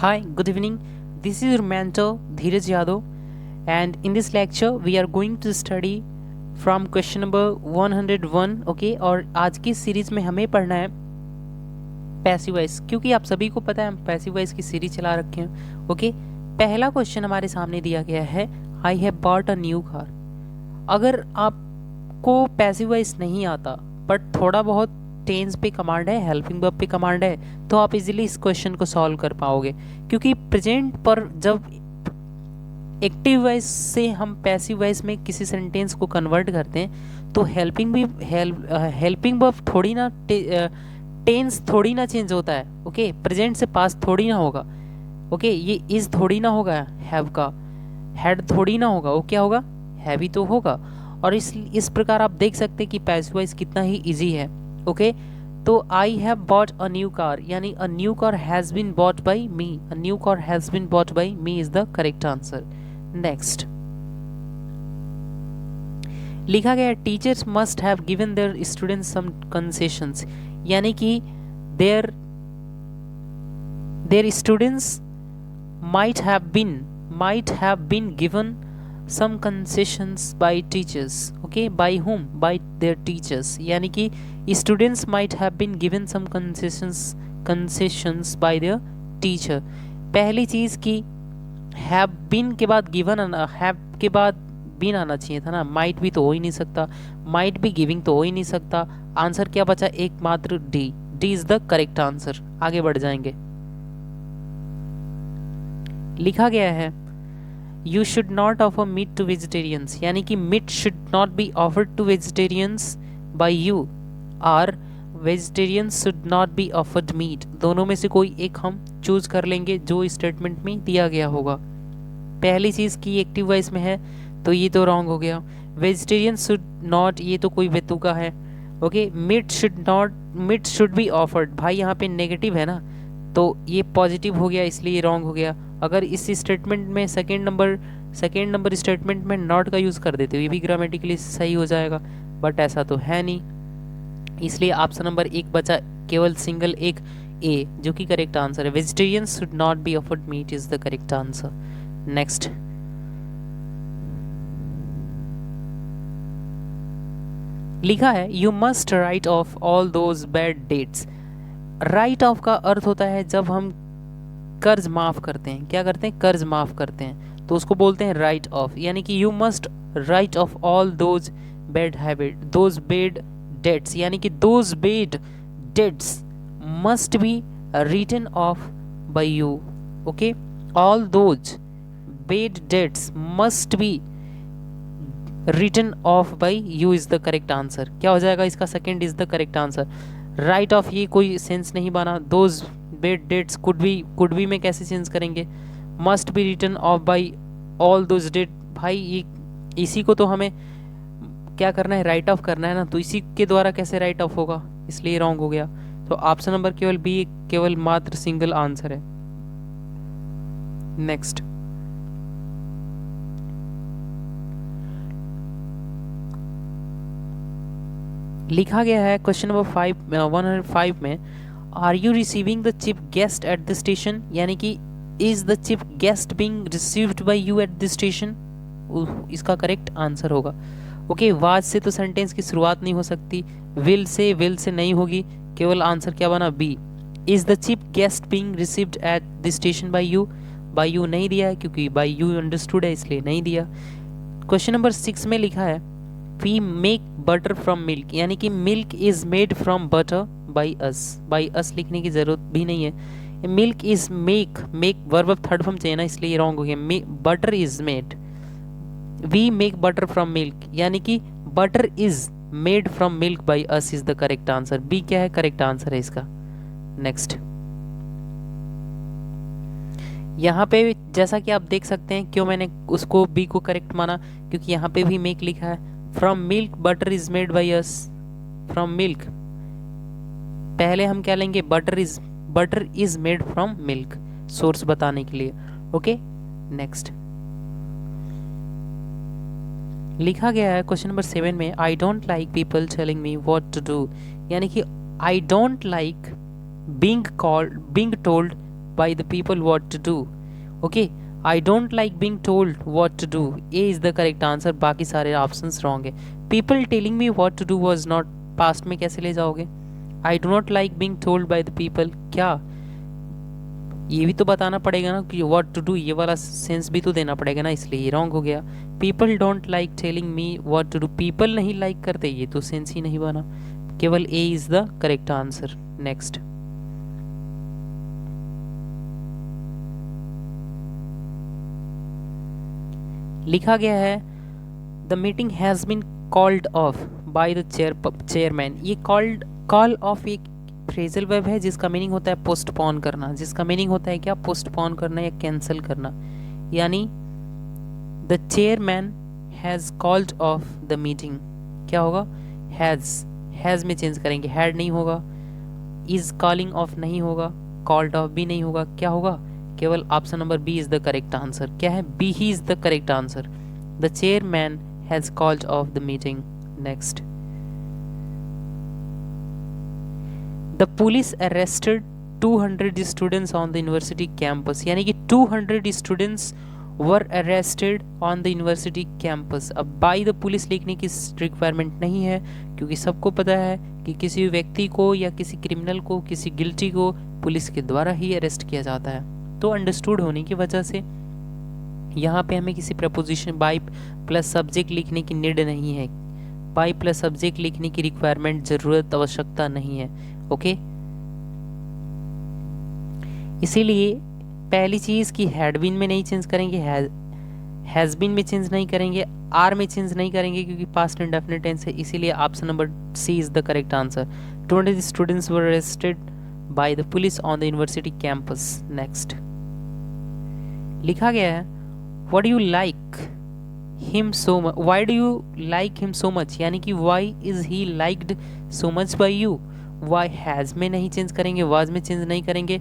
Hi, good evening. This is your mentor Dheeraj Yadav, and in this lecture we are going to study from question number 101. Okay, और आज की series में हमें पढ़ना है passive voice, क्योंकि आप सभी को पता है हम पैसिव वॉइस की सीरीज चला रखे हैं. ओके, पहला क्वेश्चन हमारे सामने दिया गया है, आई have bought a new car. अगर आपको पैसिव वॉइस नहीं आता बट थोड़ा बहुत टेंस पे कमांड है, हेल्पिंग वर्ब पे कमांड है, तो आप इजीली इस क्वेश्चन को सॉल्व कर पाओगे. क्योंकि प्रेजेंट पर जब एक्टिव वॉइस से हम पैसिव वॉइस में किसी सेंटेंस को कन्वर्ट करते हैं तो हेल्पिंग वर्ब थोड़ी ना टेंस थोड़ी ना चेंज होता है. ओके, प्रेजेंट से पास्ट थोड़ी ना होगा. ओके, ये इज थोड़ी ना होगा, हैव का हैड थोड़ी ना होगा, वो क्या होगा, हैवी तो होगा. और इस प्रकार आप देख सकते हैं कि पैसिव वॉइस कितना ही इजी है. ओके, तो I have bought a new car, यानी a new car has been bought by me. A new car has been bought by me is the correct answer. Next लिखा गया, teachers must have given their students some concessions, यानी कि their students might have been given some concessions by teachers. Okay, by whom? By their teachers. यानी कि students might have been given some concessions by their teacher. पहली चीज़ की have been के बाद given आना, have के बाद been आना चाहिए था ना. might भी तो हो ही नहीं सकता, might be giving तो हो ही नहीं सकता. आंसर क्या बचा, एकमात्र D. D is the correct answer. आगे बढ़ जाएंगे. लिखा गया है, you should not offer meat to vegetarians, यानी कि meat should not be offered to vegetarians by you, और vegetarians should not be offered meat. दोनों में से कोई एक हम चूज कर लेंगे जो स्टेटमेंट में दिया गया होगा. पहली चीज़ की एक्टिव वॉइस में है तो ये तो रॉन्ग हो गया. वेजिटेरियन शुड नॉट, ये तो कोई बेतुका है. Okay, meat should be offered, भाई यहाँ पे नेगेटिव है ना, तो ये पॉजिटिव हो गया, इसलिए रॉन्ग हो गया. अगर इस स्टेटमेंट में सेकेंड नंबर स्टेटमेंट में नॉट का यूज़ कर देते हो, ये भी ग्रामेटिकली सही हो जाएगा, बट ऐसा तो है नहीं. इसलिए ऑप्शन नंबर 1 बचा केवल सिंगल एक ए, जो कि करेक्ट आंसर है. Vegetarians should not be offered meat is the correct answer. Next लिखा है, you must write off all those bad debts. Write off का अर्थ होता है जब हम कर्ज माफ़ करते हैं. क्या करते हैं, कर्ज माफ़ करते हैं, तो उसको बोलते हैं राइट ऑफ. यानी कि you must write off all those bad habit, those bad debts, यानी कि those bad debts must be written off by you. Okay, all those bad debts must be written off by you is the correct answer. क्या हो जाएगा इसका, second is the correct answer. Write off ये कोई sense नहीं बना. Those bed debts could be में कैसे चेंज करेंगे, must be written of by all those date. भाई ये इसी को तो हमें क्या करना है, राइट ऑफ करना है ना, तो इसी के द्वारा कैसे राइट ऑफ होगा, इसलिए रॉन्ग हो गया. तो ऑप्शन नंबर केवल बी केवल मात्र सिंगल आंसर है. नेक्स्ट लिखा गया है क्वेश्चन नंबर 105 में, are you receiving the chief guest at the station, यानी कि is the chief guest being received by you at the station, इसका करेक्ट आंसर होगा. ओके, वाज से तो सेंटेंस की शुरुआत नहीं हो सकती, विल से नहीं होगी, केवल आंसर क्या बना, B. Is the chief guest being received at the station by you नहीं दिया है, क्योंकि बाय यू अंडरस्टूड है इसलिए नहीं दिया. क्वेश्चन नंबर 6 में लिखा है, we make butter from milk, यानी कि milk is made from butter by us लिखने की जरूरत भी नहीं है. Milk is make verb third form चाहिए ना, इसलिए रॉन्ग हो गया. Butter is made, we make butter from milk, यानी कि butter is made from milk by us is the correct answer. B क्या है, करेक्ट आंसर है इसका. नेक्स्ट यहाँ पे जैसा कि आप देख सकते हैं, क्यों मैंने उसको बी को करेक्ट माना, क्योंकि यहाँ पे भी मेक लिखा है. From milk butter is made by us, from milk पहले हम क्या लेंगे, butter is made from milk, source बताने के लिए. ओके, नेक्स्ट लिखा गया है क्वेश्चन नंबर 7 में, I don't like people telling me what to do, यानी कि I don't like being told by the people what to do. Okay, I don't like being told what to do. A is the correct answer. बाकी सारे options wrong है. People telling me what to do was not past में कैसे ले जाओगे? I do not like being told by the people. क्या ये भी तो बताना पड़ेगा ना कि व्हाट टू डू, ये वाला सेंस भी तो देना पड़ेगा ना, इसलिए ये रॉन्ग हो गया. People don't like telling me what to do, people नहीं लाइक करते, ये तो सेंस ही नहीं बना. केवल A is the correct answer. Next. लिखा गया है the meeting has been called off by the chairman. ये कॉल ऑफ एक फ्रेजल वर्ब है जिसका मीनिंग होता है पोस्टपोन करना, जिसका मीनिंग होता है क्या, पोस्टपोन करना या कैंसिल करना. यानी the chairman has called off the meeting. क्या होगा, हैज में चेंज करेंगे, हैड नहीं होगा, इज कॉलिंग ऑफ नहीं होगा, कॉल्ड ऑफ भी नहीं होगा. क्या होगा, केवल option number B is the correct answer. क्या है, बी ही is the correct answer. The chairman has called off the meeting. Next. The police arrested 200 students on the university campus. यानी कि 200 students were arrested on the university campus. अब by the police लिखने की requirement नहीं है क्योंकि सबको पता है कि किसी व्यक्ति को या किसी क्रिमिनल को, किसी गिल्टी को पुलिस के द्वारा ही अरेस्ट किया जाता है. तो अंडरस्टूड होने की वजह से यहाँ पे हमें किसी प्रपोजिशन बाय प्लस सब्जेक्ट लिखने की नीड नहीं है. बाय प्लस सब्जेक्ट लिखने की रिक्वायरमेंट, ज़रूरत, आवश्यकता नहीं है. ओके, इसीलिए पहली चीज की हैड बीन में नहीं चेंज करेंगे, हैज बीन में चेंज नहीं करेंगे, आर में चेंज नहीं करेंगे क्योंकि पास्ट इंडेफिनिट टेंस है. इसीलिए option number C is the correct answer. 200 students were arrested by the police on the university campus. Next. लिखा गया है what do you like him so much, why do you like him so much, यानी कि why is he liked so much by you. Why has में नहीं change करेंगे, was में change नहीं करेंगे.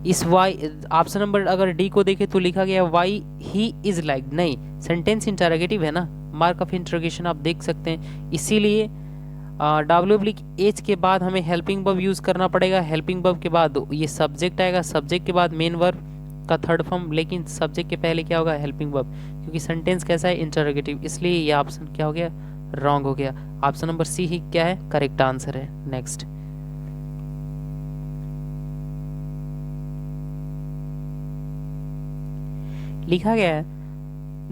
इस वाई ऑप्शन नंबर अगर डी को देखें तो लिखा गया वाई ही इज लाइक, नहीं, सेंटेंस इंटरोगेटिव है ना, मार्क ऑफ इंटरोगेशन आप देख सकते हैं. इसीलिए WH के बाद हमें हेल्पिंग वर्ब यूज़ करना पड़ेगा. हेल्पिंग वर्ब के बाद ये सब्जेक्ट आएगा, सब्जेक्ट के बाद मेन वर्ब का थर्ड फॉर्म, लेकिन सब्जेक्ट के पहले क्या होगा, हेल्पिंग वर्ब, क्योंकि सेंटेंस कैसा है, इंटरोगेटिव. इसलिए ये ऑप्शन क्या हो गया, रॉन्ग हो गया. ऑप्शन नंबर सी ही क्या है, करेक्ट आंसर है. नेक्स्ट. लिखा गया है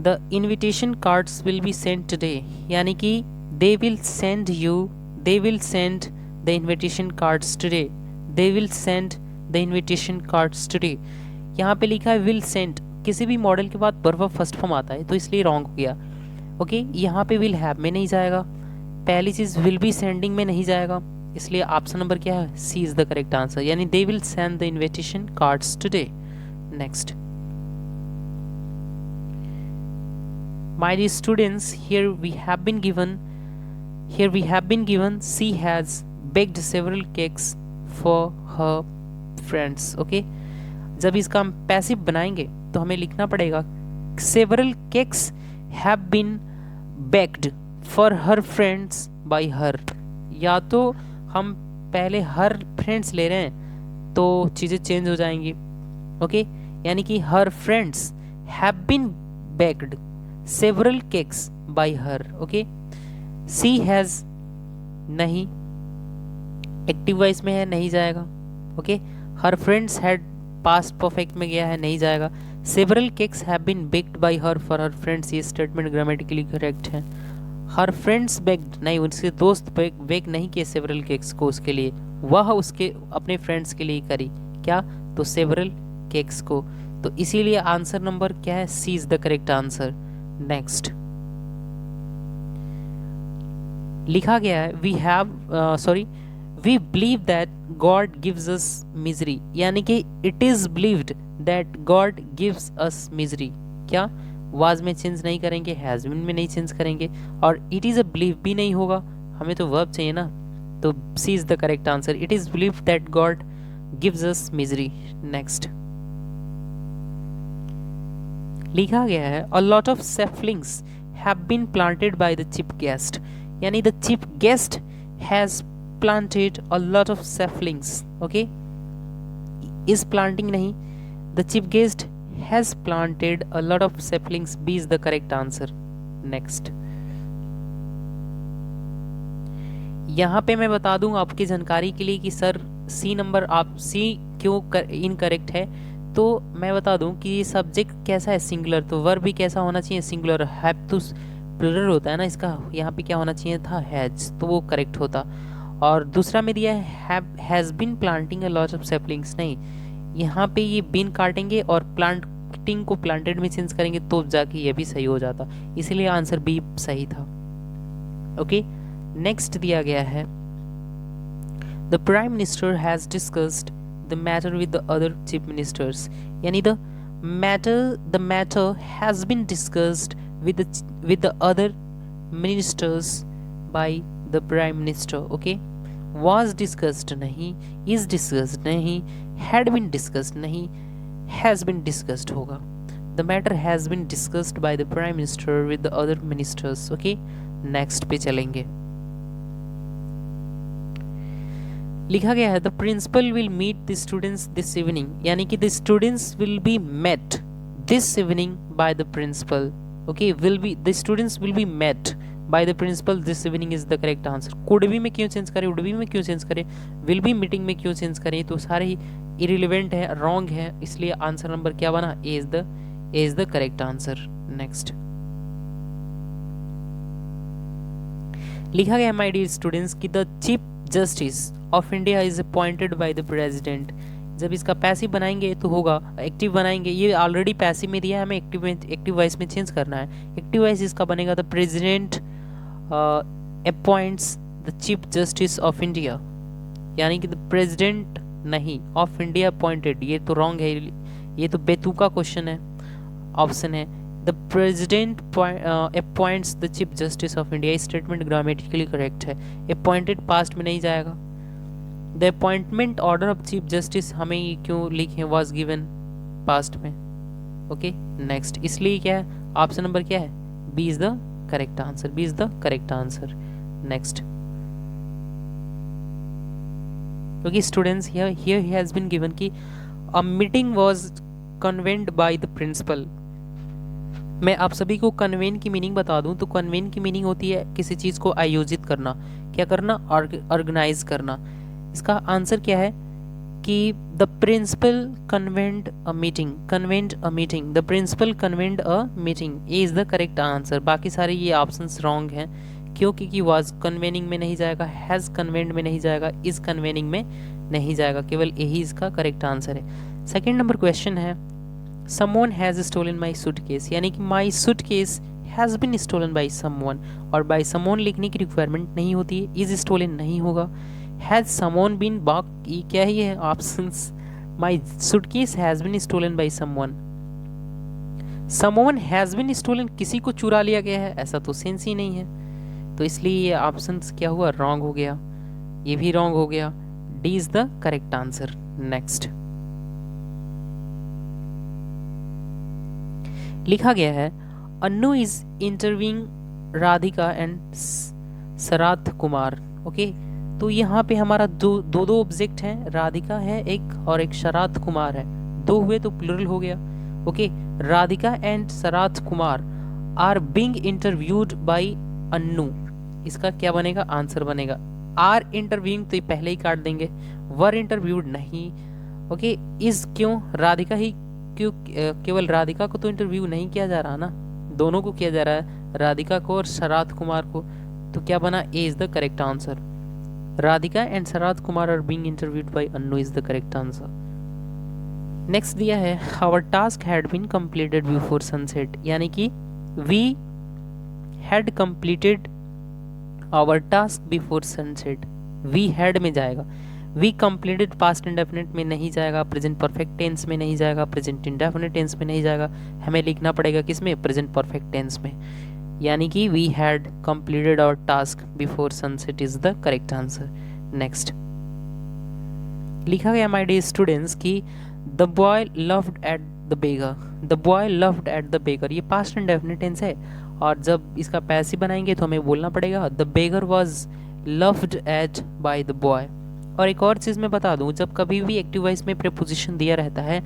the invitation cards will be send today, यानी कि they will send the invitation cards today, they will send the invitation cards today. यहाँ पे लिखा है विल सेंड, किसी भी मॉडल के बाद वर्ब फर्स्ट फॉर्म आता है तो इसलिए रॉन्ग हो गया. ओके, यहाँ पे विल हैव में नहीं जाएगा, पहली चीज़ विल बी सेंडिंग में नहीं जाएगा, इसलिए ऑप्शन नंबर क्या है, C is the correct answer. यानी they will send the invitation cards today. Next. My dear students, here we have been given she has baked several cakes for her friends. Okay, जब इसका हम passive बनाएंगे तो हमें लिखना पड़ेगा several cakes have been baked for her friends by her. या तो हम पहले her friends ले रहे हैं तो चीज़ें चेंज हो जाएंगी. ओके, यानी कि her friends have been baked several cakes by her. Okay, she has नहीं, एक्टिव वॉइस में है, नहीं जाएगा. Okay, her friends had past perfect में गया है, नहीं जाएगा. several cakes have been baked by her for her friends, ये स्टेटमेंट ग्रामेटिकली करेक्ट है. her friends baked नहीं, उसके दोस्त बेक नहीं किए several cakes को उसके लिए, वह उसके अपने फ्रेंड्स के लिए करी. क्या, तो several cakes को. तो इसीलिए आंसर नंबर क्या है, C is the correct answer. Next. लिखा गया है we believe that God gives us misery, यानी कि it is believed that God gives us misery. क्या, वाज में चेंज नहीं करेंगे, हैज बीन में नहीं चेंज करेंगे, और इट इज अ बिलीव भी नहीं होगा, हमें तो वर्ब चाहिए ना. तो C is the correct answer. It is believed that God gives us misery. Next. लिखा गया है a lot of saplings have been planted by the chief guest, यानी the chief guest has planted a lot of saplings. okay, is planting नहीं, the chief guest has planted a lot of saplings, B is the correct answer. Next, यहाँ पे मैं बता दूं आपकी जानकारी के लिए कि सर सी नंबर आप सी क्यों इनकरेक्ट है, तो मैं बता दूं कि ये सब्जेक्ट कैसा है, सिंगुलर, तो वर्ब भी कैसा होना चाहिए, सिंगुलर। हैव तो प्लूरल होता है ना इसका, यहाँ पे क्या होना चाहिए था, हैज, तो वो करेक्ट होता। और दूसरा में दिया है has been planting a lot of saplings, नहीं, यहाँ पे ये बीन काटेंगे और प्लांटिंग को प्लांटेड में चेंज करेंगे तो जाके ये भी सही हो जाता, इसीलिए आंसर बी सही था। ओके, नेक्स्ट दिया गया है the prime minister has discussed the matter with the other chief ministers, यानी the matter has been discussed with the other ministers by the prime minister. Okay, was discussed नहीं, is discussed नहीं, had been discussed नहीं, has been discussed होगा। The matter has been discussed by the prime minister with the other ministers। okay, next पे चलेंगे। लिखा गया है the principal will meet the students this evening, यानी कि the students will be met this evening by the principal। okay, the students will be met by the principal this evening is the correct answer। could be में क्यों change करें, would be में क्यों change करें, will be meeting में क्यों change करें, तो सारे ही irrelevant है, wrong है, इसलिए आंसर नंबर क्या बना, A is the correct answer। next, लिखा गया my dear students कि the chief justice of India is appointed by the president। जब इसका पैसिव बनाएंगे तो होगा, एक्टिव बनाएंगे, ये ऑलरेडी पैसिव में दिया है, हमें एक्टिव वॉइस में चेंज करना है। एक्टिव वॉइस इसका बनेगा the president appoints the chief justice of India, यानी कि द प्रेसिडेंट नहीं, ऑफ इंडिया अपॉइंटेड, ये तो रॉन्ग है, ये तो बेतुका क्वेश्चन है, ऑप्शन है the president appoints the chief justice of India. Statement grammatically correct है, अपॉइंटेड पास्ट में नहीं जाएगा। The appointment order of chief justice हमें ये क्यों लिखे, वॉज गिवन पास्ट में। ओके, नेक्स्ट, इसलिए क्या है, ऑप्शन नंबर क्या है, B is the correct answer, B is the correct answer. Next, क्योंकि स्टूडेंट्स हियर ही हैज बीन गिवन कि a meeting was convened by the principal. मैं आप सभी को कन्वेन की मीनिंग बता दूं तो कन्वेन की मीनिंग होती है किसी चीज को आयोजित करना, क्या करना, ऑर्गेनाइज करना। इसका आंसर क्या है कि the principal convened a meeting, convened a meeting, the principal convened a meeting, A is the correct answer. बाकी सारे ये ऑप्शंस रॉन्ग हैं, क्योंकि वाज कन्वेनिंग में नहीं जाएगा, हैज कन्वेंड में नहीं जाएगा, इज कन्वेनिंग में नहीं जाएगा, केवल यही इसका करेक्ट आंसर है। सेकेंड नंबर क्वेश्चन है someone has stolen my suitcase, यानी कि my suitcase has been stolen by someone, और by someone लिखने की रिक्वायरमेंट नहीं होती है, is stolen नहीं होगा। has someone been bought, ये क्या ही है options, my suitcase has been stolen by someone, someone has been stolen, किसी को चुरा लिया गया है, ऐसा तो सेंस ही नहीं है, तो इसलिए ये ऑप्शंस क्या हुआ, रॉन्ग हो गया, ये भी रॉन्ग हो गया, D is the correct answer. Next, लिखा गया है Annu is interviewing Radhika and Sharat Kumar. Okay, तो यहाँ पे हमारा दो ऑब्जेक्ट हैं, राधिका है एक और एक शरत कुमार है, दो हुए तो प्लूरल हो गया। Okay, Radhika and Sharat Kumar are being interviewed by Annu, इसका क्या बनेगा, आंसर बनेगा आर इंटरव्यूइंग, तो ये पहले ही काट देंगे, वर इंटरव्यूड नहीं। ओके, इज क्यों, राधिका ही क्यों, केवल राधिका को तो इंटरव्यू नहीं किया जा रहा ना, दोनों को किया जा रहा है, राधिका को और शरत कुमार को, तो क्या बना, A is the correct answer. Radhika and Sharat Kumar are being interviewed by Annu is the correct answer. Next दिया है our task had been completed before sunset, यानी कि we had completed our task before sunset, we had में जाएगा, we completed past indefinite में नहीं जाएगा, present perfect tense में नहीं जाएगा, प्रेजेंट इंडेफिनिट टेंस में नहीं जाएगा, हमें लिखना पड़ेगा किसमें, प्रेजेंट परफेक्ट टेंस में, यानी कि we had completed our task before sunset is the correct answer. Next, लिखा गया माय डियर स्टूडेंट्स कि the boy loved at the beggar, the boy loved at the beggar, ये पास्ट इंडेफिनिट टेंस है, और जब इसका पैसिव बनाएंगे तो हमें बोलना पड़ेगा the beggar was loved at by the boy. और एक और चीज़ मैं बता दूं, जब कभी भी एक्टिव वॉइस में प्रीपोजिशन दिया रहता है,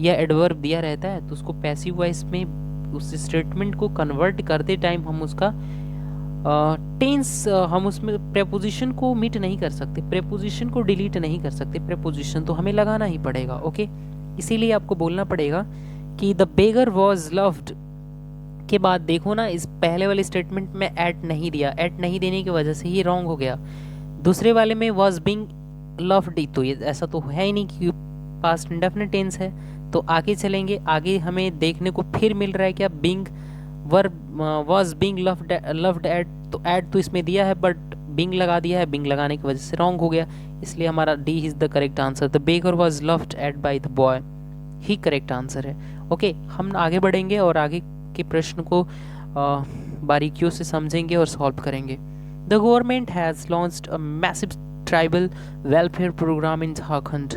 या एडवर्ब दिया रहता है तो उसको पैसिव वॉइस में उस स्टेटमेंट को कन्वर्ट करते टाइम हम उसका टेंस हम उसमें प्रेपोजिशन को मीट नहीं कर सकते, प्रेपोजिशन को डिलीट नहीं कर सकते, प्रेपोजिशन तो हमें लगाना ही पड़ेगा। ओके, इसीलिए आपको बोलना पड़ेगा कि द बेगर वॉज लव्ड के बाद देखो ना, इस पहले वाले स्टेटमेंट में एट नहीं दिया, एट नहीं देने की वजह से ही रॉन्ग हो गया। दूसरे वाले में वॉज बीइंग लव्ड, तो ये ऐसा तो है ही नहीं कि पास्ट इंडेफिनिट टेंस है। तो आगे चलेंगे, आगे हमें देखने को फिर मिल रहा है क्या, being verb was being loved at, तो एट तो इसमें दिया है बट बीइंग लगा दिया है, बीइंग लगाने की वजह से रॉन्ग हो गया, इसलिए हमारा D is the correct answer. The beggar was loved at by the boy ही करेक्ट आंसर है। ओके, हम आगे बढ़ेंगे और आगे के प्रश्न को बारीकियों से समझेंगे और सॉल्व करेंगे। The government has launched a massive tribal welfare programme in Jharkhand,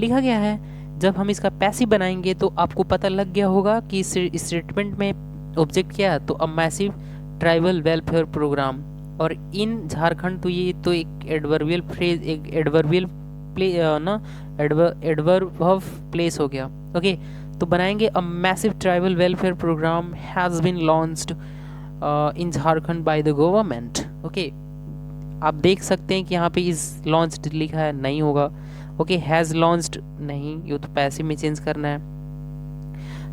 लिखा गया है। जब हम इसका पैसिव बनाएंगे तो आपको पता लग गया होगा कि इस स्टेटमेंट में ऑब्जेक्ट क्या है, तो a massive tribal welfare programme, और इन झारखंड, तो ये तो एक एडवर्बियल फ्रेज, एक एडवर्बियल एडवर्ब ऑफ प्लेस हो गया। ओके, तो बनाएंगे a massive tribal welfare programme has been launched in Jharkhand by the government. Okay, आप देख सकते हैं कि यहाँ पे इस लॉन्च्ड लिखा है, नहीं होगा। ओके, हैज़ लॉन्च्ड नहीं, ये तो पैसिव में चेंज करना है,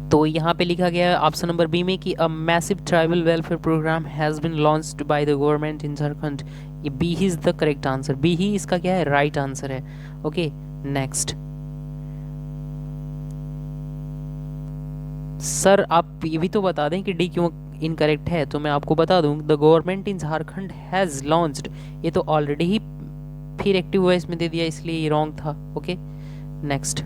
तो यहाँ पे लिखा गया है ऑप्शन नंबर बी में कि a massive tribal welfare programme has been launched by the government in Jharkhand. ये बी ही is the correct answer, B ही इसका क्या है, राइट आंसर है। Okay, next. सर आप ये भी तो बता दें कि डी क्यों इनकरेक्ट है, तो मैं आपको बता दूं, the government in Jharkhand has launched, ये तो ऑलरेडी ही फिर एक्टिव वॉइस में दे दिया, इसलिए ये रॉन्ग था। Okay, next.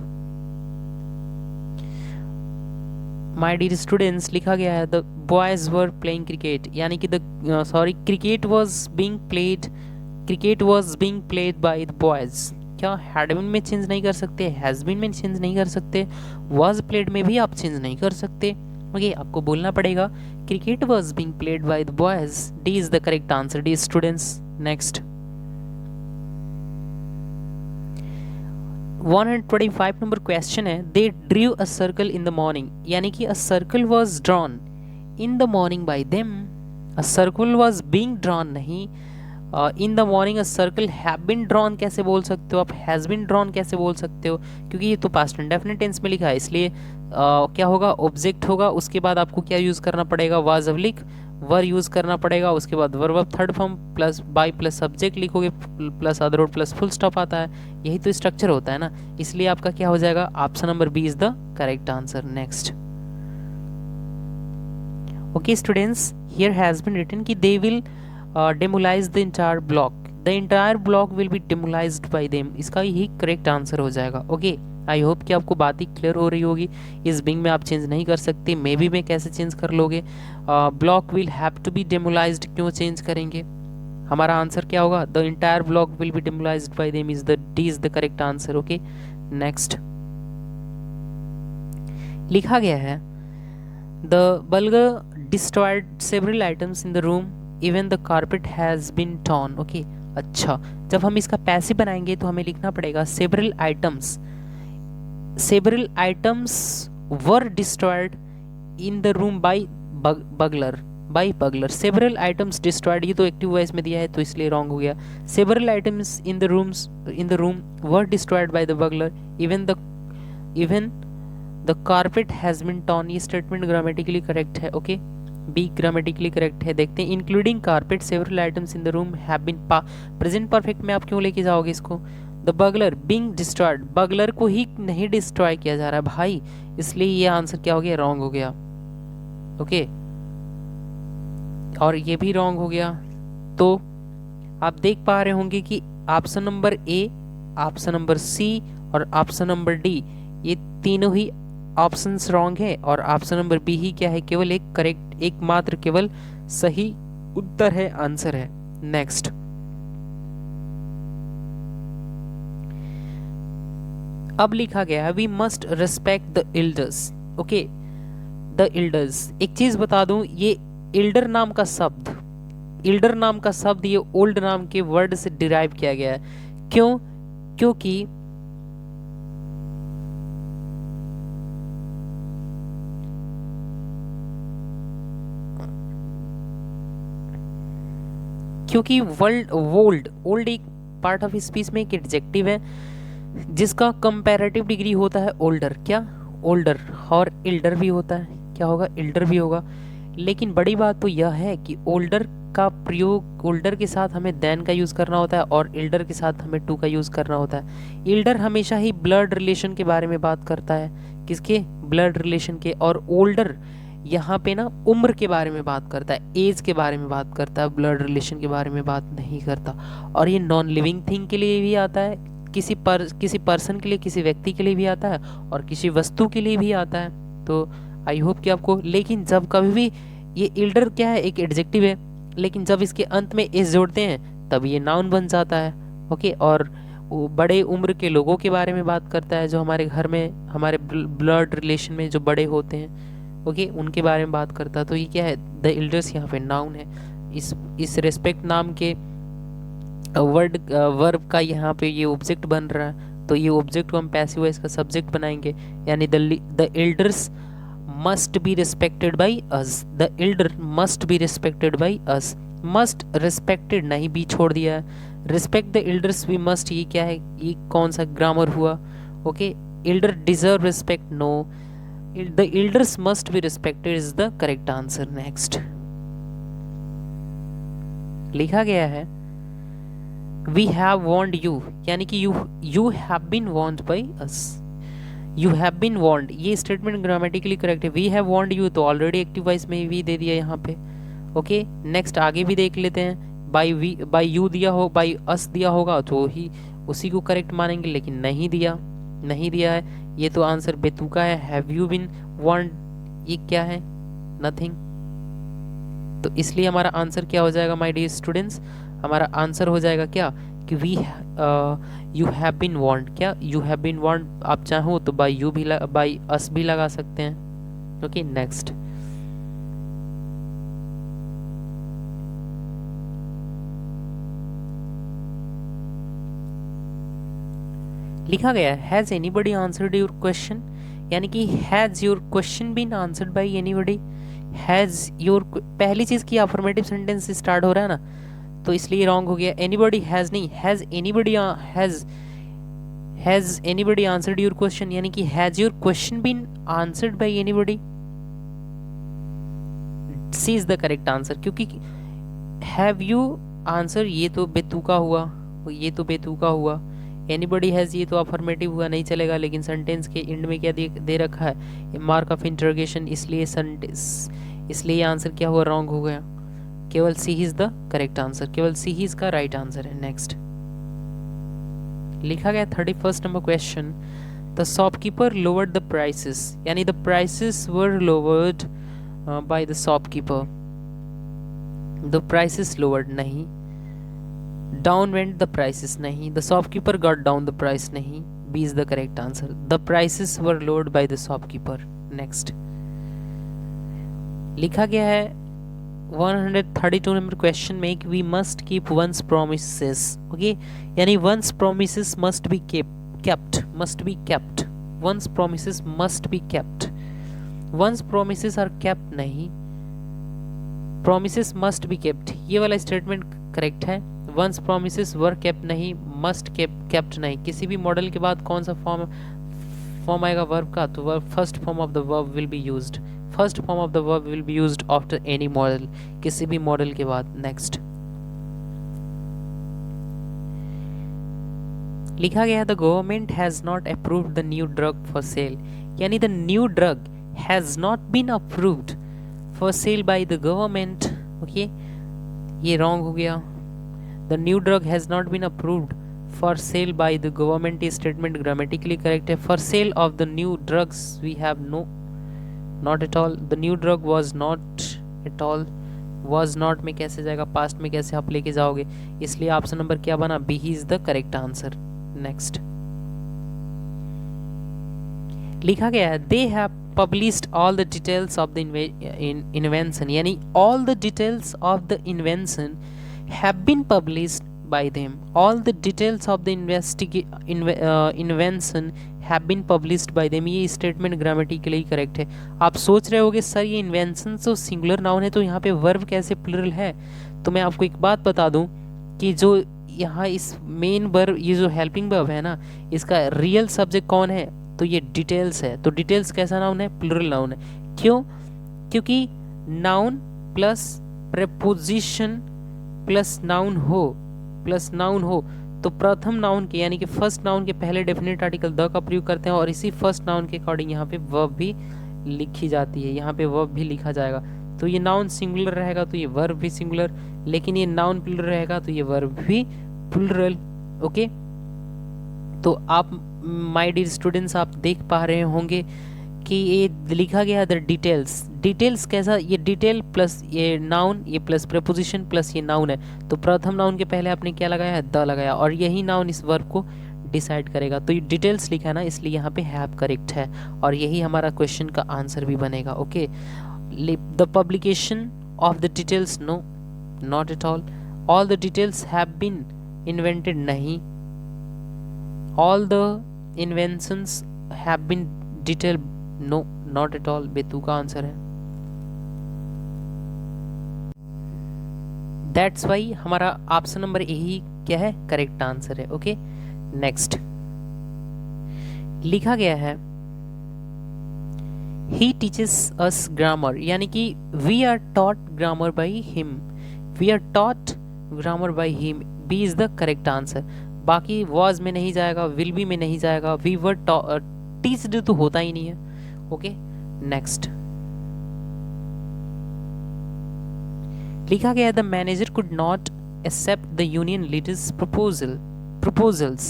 My dear students, लिखा गया है the boys were playing cricket, यानी कि cricket was being played by the boys. क्या हैड बीन में चेंज नहीं कर सकते, हैज बीन में चेंज नहीं कर सकते, वाज प्लेड में भी आप चेंज नहीं कर सकते। ओके, आपको बोलना पड़ेगा cricket was being played by the boys, D is the correct answer. D students, next. 125 number question है, they drew a circle in the morning, यानी कि a circle was drawn in the morning by them, a circle was being drawn नहीं, in the morning a circle have been drawn कैसे बोल सकते हो आप, has been drawn कैसे बोल सकते हो, क्योंकि ये तो पास्ट इंडेफिनिट टेंस में लिखा है, इसलिए क्या होगा, ऑब्जेक्ट होगा, उसके बाद आपको क्या यूज़ करना पड़ेगा, वाज अवलिक वर यूज़ करना पड़ेगा, उसके बाद verb of third form plus by plus subject लिखोगे प्लस अदर और प्लस फुल स्टॉप आता है, यही तो स्ट्रक्चर होता है ना, इसलिए आपका क्या हो जाएगा, option number B is the correct answer. Next. Okay students, here has been written कि they will demolize the entire block, the entire block will be demolished by them, इसका यही करेक्ट आंसर हो जाएगा। ओके, आई होप कि आपको बात ही clear हो रही होगी। इस बिंग में आप चेंज नहीं कर सकते, मे बी में कैसे चेंज कर लोगे, block will have to be demolished क्यों चेंज करेंगे, हमारा आंसर क्या होगा, the entire block will be demolished by them is the D is the correct answer. Okay, next. लिखा गया है the burglar destroyed several items in the room even the carpet has been torn. Okay, अच्छा, जब हम इसका passive बनाएंगे तो हमें लिखना पड़ेगा several items were destroyed in the room by burglar. Several items destroyed, ये तो एक्टिव वॉइस में दिया है तो इसलिए रॉन्ग हो गया। Several items in the room were destroyed by the burglar even the carpet has been torn, ये स्टेटमेंट ग्रामेटिकली करेक्ट है। ओके, बी ग्रामेटिकली करेक्ट है। देखते हैं, including carpet several items in the room have been, present perfect में आप क्यों लेके जाओगे इसको, the burglar being destroyed, burglar को ही नहीं डिस्ट्रॉय किया जा रहा है भाई, इसलिए ये आंसर क्या हो गया, रॉन्ग हो गया। ओके, और ये भी रॉन्ग हो गया। तो आप देख पा रहे होंगे कि option number A, option number C और ऑप्शन नंबर डी, ये तीनों ही ऑप्शंस रॉन्ग है और ऑप्शन नंबर बी ही क्या है, केवल एक करेक्ट, एकमात्र केवल सही उत्तर है, आंसर है। नेक्स्ट। अब लिखा गया है we must respect the elders. Okay, the elders, एक चीज बता दूं, ये एल्डर नाम का शब्द ये ओल्ड नाम के वर्ड से डिराइव किया गया है। क्यों? क्योंकि क्योंकि ओल्ड एक पार्ट ऑफ स्पीच में एक एडजेक्टिव है जिसका कंपैरेटिव डिग्री होता है ओल्डर, क्या ओल्डर, और इल्डर भी होता है, क्या होगा इल्डर भी होगा। लेकिन बड़ी बात तो यह है कि ओल्डर का प्रयोग, ओल्डर के साथ हमें देन का यूज़ करना होता है और इल्डर के साथ हमें टू का यूज़ करना होता है। इल्डर हमेशा ही ब्लड रिलेशन के बारे में बात करता है, किसके, ब्लड रिलेशन के, और ओल्डर यहाँ पे ना उम्र के बारे में बात करता है, एज के बारे में बात करता है, ब्लड रिलेशन के बारे में बात नहीं करता। और ये नॉन लिविंग थिंग के लिए भी आता है, किसी पर्सन के लिए, किसी व्यक्ति के लिए भी आता है और किसी वस्तु के लिए भी आता है। तो आई होप कि आपको, लेकिन जब कभी भी ये इल्डर क्या है, एक एडजेक्टिव है, लेकिन जब इसके अंत में एस जोड़ते हैं तब ये नाउन बन जाता है। ओके, और वो बड़े उम्र के लोगों के बारे में बात करता है जो हमारे घर में, हमारे ब्लड रिलेशन में जो बड़े होते हैं, ओके, उनके बारे में बात करता है। तो ये क्या है, द एल्डर्स यहाँ पे नाउन है। इस रेस्पेक्ट नाम के वर्ब का यहाँ पे ये ऑब्जेक्ट बन रहा है, तो ये ऑब्जेक्ट को हम पैसिव वॉइस का सब्जेक्ट बनाएंगे, यानी the elders must be respected by us, the elder must be respected by us. Must respected नहीं, बी छोड़ दिया है, respect the elders we must, ये क्या है, ये कौन सा ग्रामर हुआ। Okay, elder deserve respect, no, the elders must be respected is the correct answer. Next लिखा गया है वी हैव वॉर्न्ड यू, यानी कि you have been warned by us, you have been warned, ये स्टेटमेंट ग्रामेटिकली करेक्ट है। We have warned you तो already active voice में भी दे दिया यहाँ पे। ओके, नेक्स्ट आगे भी देख लेते हैं, बाय यू दिया हो, बाय अस दिया होगा तो ही उसी को करेक्ट मानेंगे, लेकिन नहीं दिया है, ये तो आंसर बेतुका है। हैव यू बीन वॉर्न्ड, ये क्या है, नथिंग। तो इसलिए हमारा आंसर क्या हो जाएगा माय डियर स्टूडेंट्स, हमारा आंसर हो जाएगा क्या कि यू हैव बीन वॉर्न्ड, क्या यू हैव बीन वॉर्न्ड, आप चाहो तो बाय यू भी बाय अस भी लगा सकते हैं। ओके, नेक्स्ट लिखा गया है has anybody answered your question, यानी कि has your question been answered by anybody. Has your, पहली चीज की अफर्मेटिव सेंटेंस स्टार्ट हो रहा है ना, तो इसलिए रॉन्ग हो गया। एनीबडी हैज नहीं, has anybody answered your question, यानी कि has your question been answered by anybody, C is the correct answer. क्योंकि हैव यू आंसर ये तो बेतुका हुआ, एनीबडी हैज ये तो अफर्मेटिव हुआ, नहीं चलेगा। लेकिन सेंटेंस के एंड में क्या दे रखा है, मार्क ऑफ इंटरोगेशन, इसलिए आंसर क्या हुआ, रॉन्ग हो गया। केवल सी इज द करेक्ट आंसर, केवल सी ही इसका राइट आंसर है। नेक्स्ट लिखा गया 31st number question, the shopkeeper lowered the prices, यानी the prices were lowered by the shopkeeper, the prices lowered नहीं, डाउन वेंट द प्राइसेस नहीं, the shopkeeper got down the price नहीं, B is the correct answer, the prices were lowered by the shopkeeper. Next लिखा गया है 132 number question में कि we must keep one's promises, okay, यानी one's promises must be kept, once promises must be kept, once promises are kept नहीं, promises must be kept, ये वाला statement correct है। वंस प्रोमिसेस वर केप्ट नहीं, must kept नहीं। किसी भी modal के बाद कौन सा फॉर्म आएगा वर्ब का, तो verb first form of the verb will be used, first form of the verb will be used after any modal, किसी भी मॉडल के बाद। नेक्स्ट लिखा गया the government has not approved the new drug for sale, यानी the new drug has not been approved for sale by the government. Okay, ये wrong हो गया। The new drug has not been approved for sale by the government, ये statement grammatically correct है। For sale of the new drugs we have no, not at all, the new drug was not at all, was not में कैसे जाएगा, past में कैसे आप लेके जाओगे, इसलिए ऑप्शन नंबर क्या बना, B is the correct answer. Next लिखा गया है they have published all the details of the invention, यानी all the details of the invention have been published by them, all the details of the invention have been published by them, ये statement grammatically correct है। आप सोच रहे होगे sir ये invention तो singular noun है तो यहाँ पे वर्ब कैसे प्लूरल है, तो मैं आपको एक बात बता दूं कि जो यहाँ इस मेन वर्ब, ये जो हेल्पिंग वर्ब है ना, इसका रियल सब्जेक्ट कौन है, तो ये डिटेल्स है। तो डिटेल्स कैसा नाउन है, प्लूरल नाउन है। क्यों? क्योंकि noun plus preposition plus noun हो तो प्रथम नाउन के यानी कि फर्स्ट नाउन के पहले डेफिनेट आर्टिकल द का प्रयोग करते हैं, और इसी फर्स्ट नाउन के अकॉर्डिंग यहाँ पे वर्ब भी लिखी जाती है, यहाँ पे वर्ब भी लिखा जाएगा। तो ये नाउन सिंगुलर रहेगा तो ये वर्ब भी सिंगुलर, लेकिन ये नाउन प्लूरल रहेगा तो ये वर्ब भी प्लूरल। ओके, तो आप माय डियर स्टूडेंट्स आप देख पा रहे होंगे कि ये लिखा गया द डिटेल्स कैसा, ये डिटेल प्लस ये नाउन, ये प्लस प्रेपोजिशन प्लस ये नाउन है। तो प्रथम नाउन के पहले आपने क्या लगाया है, द लगाया, और यही नाउन इस वर्ब को डिसाइड करेगा। तो ये डिटेल्स लिखा है ना, इसलिए यहाँ पे हैव करेक्ट है, और यही हमारा क्वेश्चन का आंसर भी बनेगा। Okay, the publication of the details, no not at all the details have been invented, नहीं, all the inventions have been detail, no not at all, बेतु का आंसर है। दैट्स वाई हमारा ऑप्शन नंबर यही क्या है, करेक्ट आंसर है। Okay, next लिखा गया है ही टीचेस अस ग्रामर, यानी कि we are taught grammar by him, we are taught grammar by him, B is the correct answer. बाकी वॉज में नहीं जाएगा, विल बी में नहीं जाएगा, वी वर टीच्ड तो होता ही नहीं है। ओके, नेक्स्ट लिखा गया the manager could not accept the union leaders proposals,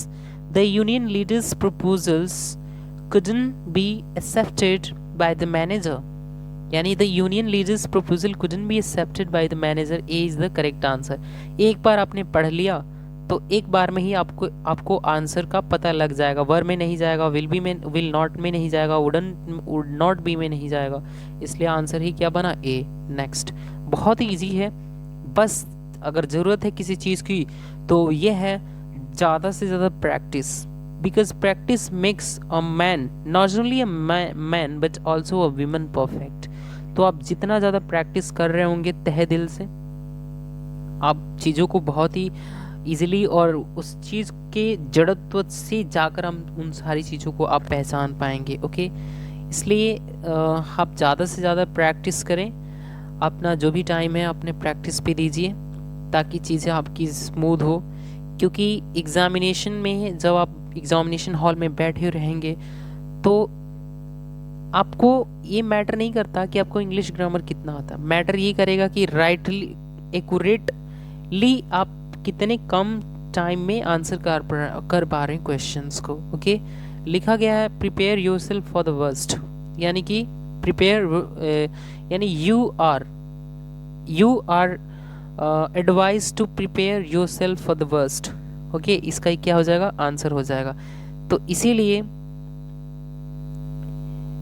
the union leaders proposals couldn't be accepted by the manager, यानी the union leaders proposal couldn't be accepted by the manager, A is the correct answer। एक बार आपने पढ़ लिया तो एक बार में ही आपको answer का पता लग जाएगा, वर में नहीं जाएगा, विल बी में, विल नॉट में नहीं जाएगा, वुड नॉट बी में नहीं जाएगा, इसलिए आंसर ही क्या बना, ए। नेक्स्ट, बहुत ही ईजी है, बस अगर ज़रूरत है किसी चीज़ की तो ये है ज़्यादा से ज़्यादा practice, because practice makes a man, not only a man but also a women perfect. तो आप जितना ज़्यादा प्रैक्टिस कर रहे होंगे तहे दिल से, आप चीज़ों को बहुत ही इजीली और उस चीज़ के जड़त्व से जाकर हम उन सारी चीज़ों को आप पहचान पाएंगे। ओके, इसलिए आप ज़्यादा से ज़्यादा प्रैक्टिस करें, अपना जो भी टाइम है अपने प्रैक्टिस पे दीजिए ताकि चीज़ें आपकी स्मूथ हो, क्योंकि एग्ज़ामिनेशन में जब आप एग्ज़ामिनेशन हॉल में बैठे रहेंगे तो आपको ये मैटर नहीं करता कि आपको इंग्लिश ग्रामर कितना आता है, मैटर ये करेगा कि राइटली एक्यूरेटली आप कितने कम टाइम में आंसर कर पा रहे हैं क्वेश्चंस को। ओके, लिखा गया है prepare yourself for the worst, यानी कि प्रिपेयर यानी you are advise to prepare yourself for the worst. Okay, इसका क्या हो जाएगा, आंसर हो जाएगा। तो इसीलिए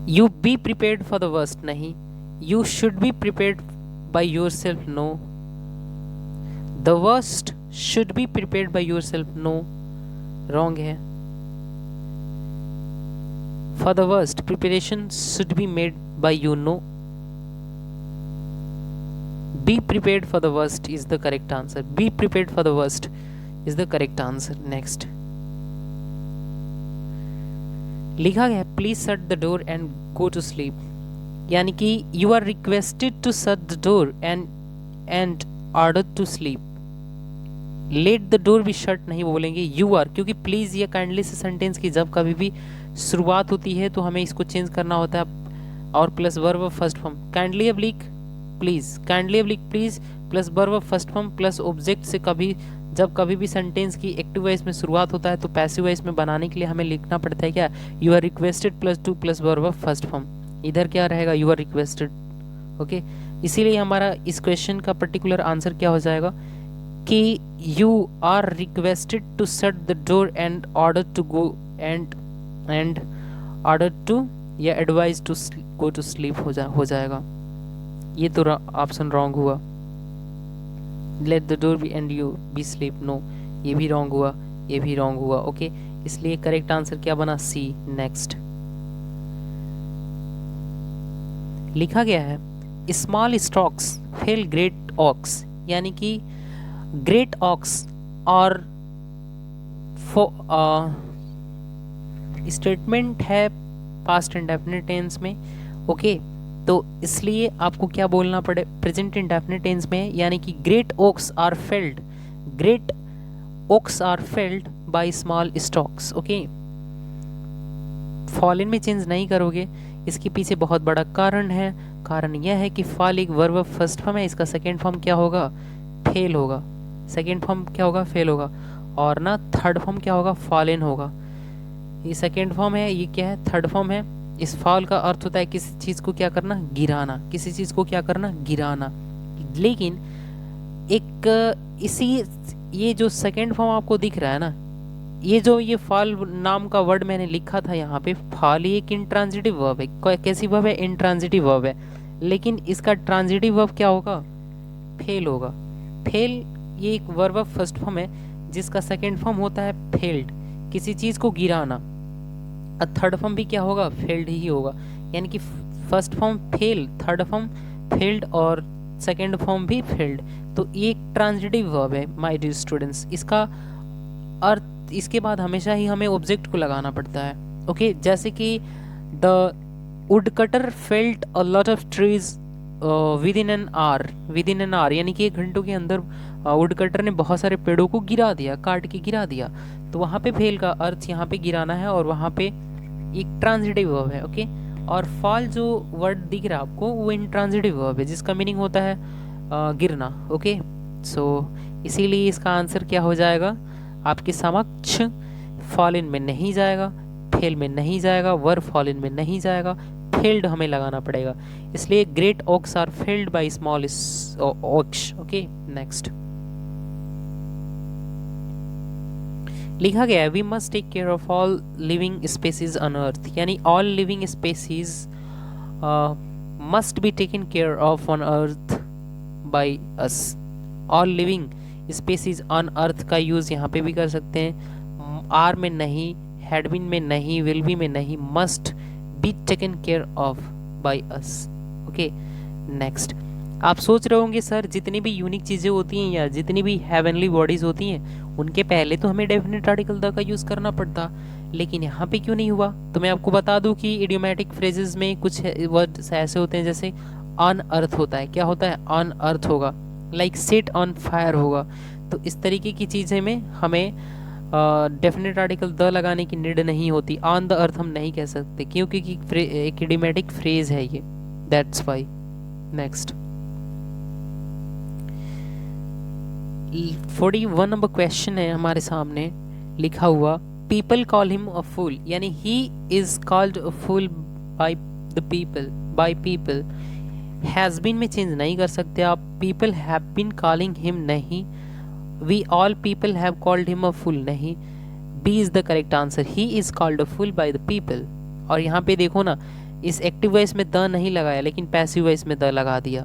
you be prepared for the worst नहीं, you should be prepared by yourself, no, the worst should be prepared by yourself, no, wrong है। for the worst preparation should be made by you, no, be prepared for the worst is the correct answer, be prepared for the worst is the correct answer। next लिखा गया please shut the door and go to sleep, यानी कि you are requested to shut the door and ordered to sleep, late the door be shut नहीं बोलेंगे, you are, क्योंकि please या kindly से sentence की जब कभी भी शुरुआत होती है तो हमें इसको चेंज करना होता है, और plus verb first form, kindly oblique please, kindly oblique please plus verb first form plus object से जब कभी भी सेंटेंस की एक्टिव वॉइस में शुरुआत होता है तो पैसिव वॉइस में बनाने के लिए हमें लिखना पड़ता है क्या, you are requested plus to plus verb first form, इधर क्या रहेगा, यू आर रिक्वेस्टेड। ओके, इसीलिए हमारा इस क्वेश्चन का पर्टिकुलर आंसर क्या हो जाएगा कि you are requested to shut the door and order to go and order to या advise to go to sleep हो जाएगा। ये तो ऑप्शन रॉन्ग हुआ, let the door be and you be sleep, no, ये भी रॉन्ग हुआ, ये भी रॉन्ग हुआ। ओके, इसलिए करेक्ट आंसर क्या बना, सी। नेक्स्ट लिखा गया है small stocks fell great oaks, यानी कि ग्रेट ऑक्स और स्टेटमेंट है पास्ट इंडेफिनिट टेंस में, ओके। तो इसलिए आपको क्या बोलना पड़े, प्रेजेंट इंडेफिनिट टेंस में, यानी कि great oaks are felled, great oaks are felled by small stocks, okay. Fallen में चेंज नहीं करोगे, इसके पीछे बहुत बड़ा कारण है। कारण यह है कि फॉल एक वर्ब फर्स्ट फॉर्म है, इसका सेकेंड फॉर्म क्या होगा, फेल होगा। सेकेंड फॉर्म क्या होगा, फेल होगा। और ना थर्ड फॉर्म क्या होगा, फॉलन होगा। ये सेकेंड फॉर्म है, ये क्या है, थर्ड फॉर्म है। इस फॉल का अर्थ होता है किसी चीज़ को क्या करना, गिराना, किसी चीज़ को क्या करना, गिराना। लेकिन एक इसी ये जो सेकेंड फॉर्म आपको दिख रहा है ना, ये जो ये फॉल नाम का वर्ड मैंने लिखा था यहाँ पे, फॉल ये एक इंट्रांजिटिव वर्ब है। कैसी वर्ब है, इंट्रांजिटिव वर्ब है। लेकिन इसका ट्रांजिटिव वर्ब क्या होगा, फेल होगा। फेल ये एक वर्ब फर्स्ट फॉर्म है जिसका सेकेंड फॉर्म होता है फेल्ड, किसी चीज़ को गिराना। और थर्ड फॉर्म भी क्या होगा, फेल्ड ही होगा। यानी कि first form fail, third form failed और सेकेंड फॉर्म भी फेल्ड। तो ये एक ट्रांजिटिव वर्ब है माय डियर स्टूडेंट्स। इसका अर्थ इसके बाद हमेशा ही हमें ऑब्जेक्ट को लगाना पड़ता है, ओके। जैसे कि the wood cutter failed a lot of trees with in an hour, with in an hour, यानी कि 1 घंटों के अंदर वुड कटर ने बहुत सारे पेड़ों को गिरा दिया, काट के गिरा दिया। तो वहाँ पे फेल का अर्थ यहाँ पे गिराना है और वहाँ पे एक ट्रांजिटिव वर्ब है, ओके। और फॉल जो वर्ड दिख रहा है आपको वो इंट्रांजिटिव वर्ब है जिसका मीनिंग होता है गिरना, ओके। सो इसीलिए इसका आंसर क्या हो जाएगा आपके समक्ष, फॉलन में नहीं जाएगा, फेल में नहीं जाएगा, वर्ब फॉलन में नहीं जाएगा, फेल्ड हमें लगाना पड़ेगा। इसलिए great oaks are felled by small oaks, okay. Next लिखा गया है we must take care of all living species on earth, यानी all living species must be taken care of on earth by us. All living species on earth का use यहाँ पे भी कर सकते हैं, आर में नहीं, हैड बीन में नहीं, विल बी में नहीं, must be taken care of by us, okay. Next आप सोच रहे होंगे सर जितनी भी यूनिक चीज़ें होती हैं या जितनी भी हेवनली बॉडीज होती हैं उनके पहले तो हमें डेफिनेट आर्टिकल द का यूज़ करना पड़ता, लेकिन यहाँ पे क्यों नहीं हुआ। तो मैं आपको बता दूं कि इडियोमैटिक फ्रेजेस में कुछ वर्ड्स ऐसे होते हैं, जैसे ऑन अर्थ होता है, क्या होता है, ऑन अर्थ होगा, लाइक सेट ऑन फायर होगा। तो इस तरीके की चीज़ें में हमें डेफिनेट आर्टिकल द लगाने की नीड नहीं होती। ऑन द अर्थ हम नहीं कह सकते क्योंकि एक इडियोमैटिक फ्रेज है ये, that's why. Next 41 number question है हमारे सामने लिखा हुआ, people call him a fool, यानी he is called a fool by the people, by people. Has been में चेंज नहीं कर सकते आप, people have been calling him नहीं, we all people have called him a fool नहीं, B is the correct answer, he is called a fool by the people. और यहाँ पे देखो ना, इस एक्टिव वॉइस में द नहीं लगाया लेकिन पैसिव वॉइस में द लगा दिया,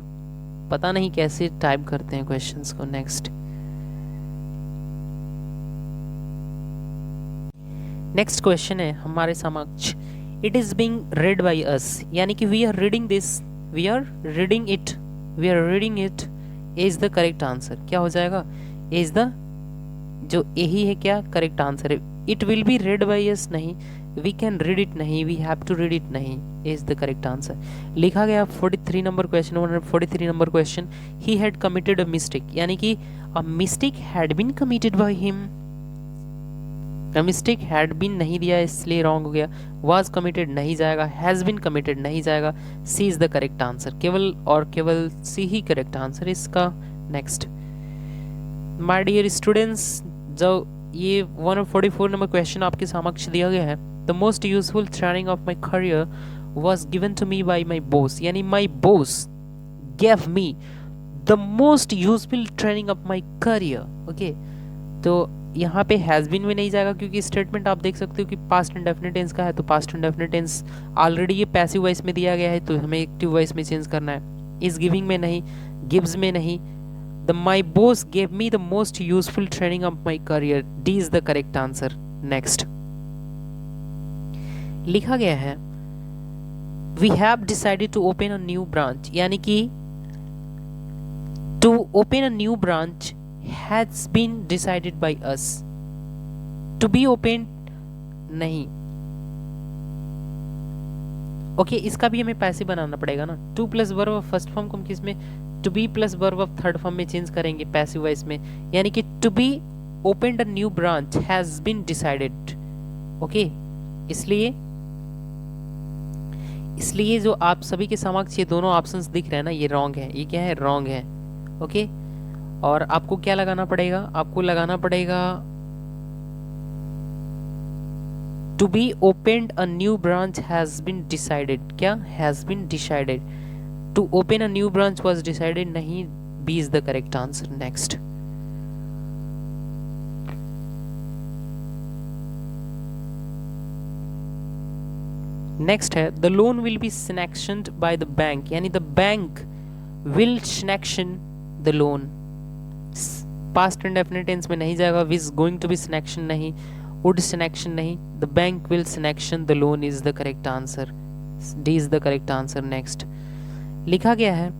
पता नहीं कैसे टाइप करते हैं क्वेश्चंस को। नेक्स्ट क्वेश्चन है हमारे समक्ष, it is being read by us, यानी कि we are reading this, we are reading it, we are reading it is the correct answer. क्या हो जाएगा, इज द, जो यही है क्या करेक्ट आंसर है। It will be read by us नहीं, वी कैन रीड इट नहीं, we have to read it नहीं, इज द करेक्ट आंसर। लिखा गया 43 number question, 143 number question, he had committed a mistake, यानी कि a mistake had been committed by him. Mistake had been नहीं दिया इसलिए wrong हो गया, वाज कमिटेड नहीं जाएगा, हैज़ बीन कमिटेड नहीं जाएगा, सी इज द करेक्ट आंसर, केवल और केवल सी ही करेक्ट आंसर इसका। नेक्स्ट माय डियर स्टूडेंट्स, जो ये 144 नंबर क्वेश्चन आपके समक्ष दिया गया है, the most useful training of my career was given to me by my boss, यानी my boss gave me the most useful training of my career, okay. तो यहाँ पे हैज़ बीन में नहीं जाएगा क्योंकि स्टेटमेंट आप देख सकते हो कि पास्ट इंडेफिनिट टेंस का है, तो पास्ट इंडेफिनिट टेंस ऑलरेडी ये पैसिव वॉइस में दिया गया है तो हमें एक्टिव वॉइस में चेंज करना है। इज गिविंग में नहीं, गिव्स में नहीं, the my boss gave me the most useful training of my career, D is the correct answer. Next लिखा गया है we have decided to open a new branch, यानी कि To open a new branch has been decided by us. To be opened नहीं। Okay इसका भी हमें पैसे बनाना पड़ेगा ना। To plus verb of first form को हम किस में, to be plus verb of third form में चेंज करेंगे, पैसिव वॉइस में, यानी कि to be opened a new branch has been decided. Okay इसलिए जो आप सभी के समक्ष ये दोनों ऑप्शंस दिख रहे हैं ना, ये रॉन्ग है। ये क्या है, रॉन्ग है। ओके और आपको क्या लगाना पड़ेगा, आपको लगाना पड़ेगा to be opened a new branch has been decided. क्या, has been decided. To open a new branch was decided नहीं, B is the correct answer. Next next है the loan will be sanctioned by the bank, यानी the bank will sanction the loan. Past indefinite tense में नहीं जाएगा, was going to be sanction नहीं, would sanction नहीं, the bank will sanction the loan is the correct answer. D is the correct answer. Next लिखा गया है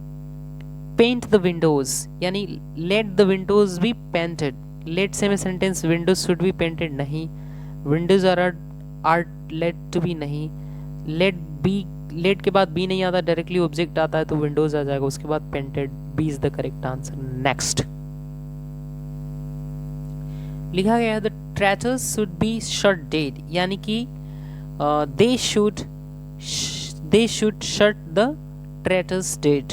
paint the windows, यानी let the windows be painted. Let से में sentence windows should be painted नहीं, windows are let to be नहीं, let के बाद बी नहीं आता, डायरेक्टली ऑब्जेक्ट आता है तो विंडोज आ जाएगा, उसके बाद painted. B is the correct answer. Next लिखा गया है the traitors should be shot dead, यानी कि they should shot the traitors dead.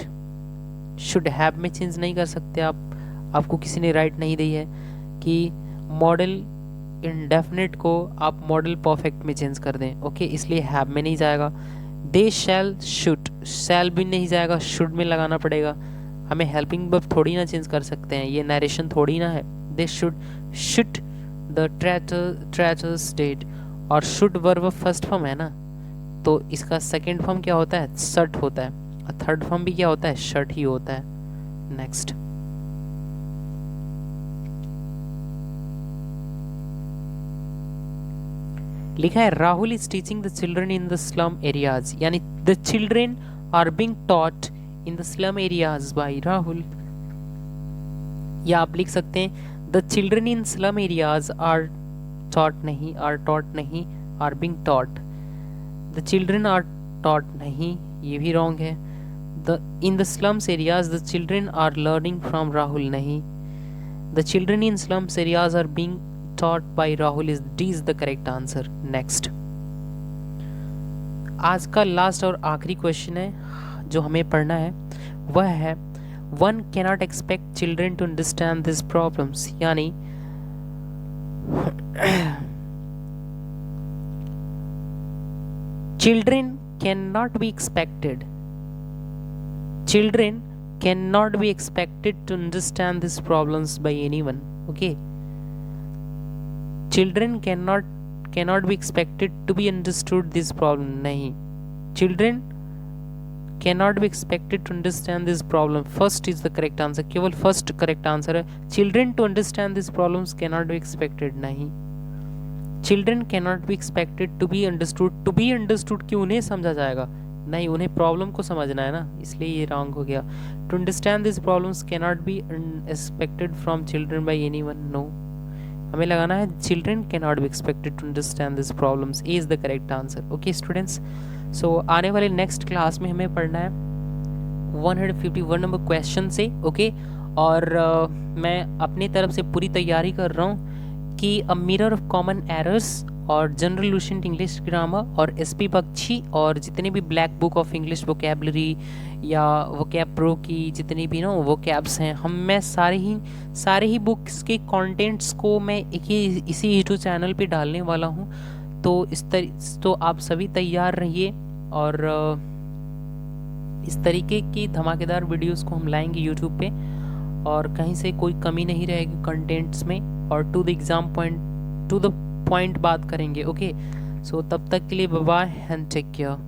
Should have में चेंज नहीं कर सकते आप, आपको किसी ने राइट नहीं दी है कि मॉडल इंडेफिनिट को आप मॉडल परफेक्ट में चेंज कर दें। ओके इसलिए हैव में नहीं जाएगा। दे शैल शुड, शैल भी नहीं जाएगा, शुड में लगाना पड़ेगा। हमें हेल्पिंग वर्ब थोड़ी ना चेंज कर सकते हैं, ये नरेशन थोड़ी ना है। They should should the traitors dead, और शुड वर्ब फर्स्ट फॉर्म है ना, तो इसका सेकेंड फॉर्म क्या होता है, शट होता है, और थर्ड फॉर्म भी क्या होता है, शट ही होता है। नेक्स्ट लिखा है Rahul is teaching the children in the slum areas, यानी the children are being taught in the slum areas by Rahul. या आप लिख सकते हैं the children in slum areas are taught नहीं, are being taught. The children are taught नहीं, ये भी रॉन्ग है। In the slums areas the children are learning from Rahul नहीं, the children in slums areas are being taught by Rahul is D is the correct answer. Next आज का last और आखिरी question है जो हमें पढ़ना है, वह है one cannot expect children to understand these problems, यानी children cannot be expected to understand these problems by anyone. Okay, children cannot be expected to be understood this problem नहीं, children cannot be expected to understand this problem. First is the correct answer, केवल first correct answer है। children to understand these problems cannot be expected नहीं, children cannot be expected to be understood कि उन्हें समझा जाएगा नहीं, उन्हें problem को समझना है ना, इसलिए ये रॉन्ग हो गया। to understand these problems cannot be expected from children by anyone, no, हमें लगाना है children can not be expected to understand this problems, is the correct answer. Okay students, so आने वाले नेक्स्ट क्लास में हमें पढ़ना है 151 नंबर क्वेश्चन से। ओके और मैं अपनी तरफ से पूरी तैयारी कर रहा हूँ कि a mirror of common errors और जनरल लूसेंट इंग्लिश ग्रामर और एसपी बख्शी और जितने भी black book of English vocabulary या वोकैब प्रो की जितनी भी ना वोकैब्स हैं, मैं सारे ही बुक्स के कंटेंट्स को मैं इसी यूट्यूब चैनल पे डालने वाला हूँ। तो आप सभी तैयार रहिए और इस तरीके की धमाकेदार वीडियोस को हम लाएंगे यूट्यूब पे, और कहीं से कोई कमी नहीं रहेगी कंटेंट्स में, और टू द पॉइंट बात करेंगे। ओके सो तब तक के लिए bye bye and take care.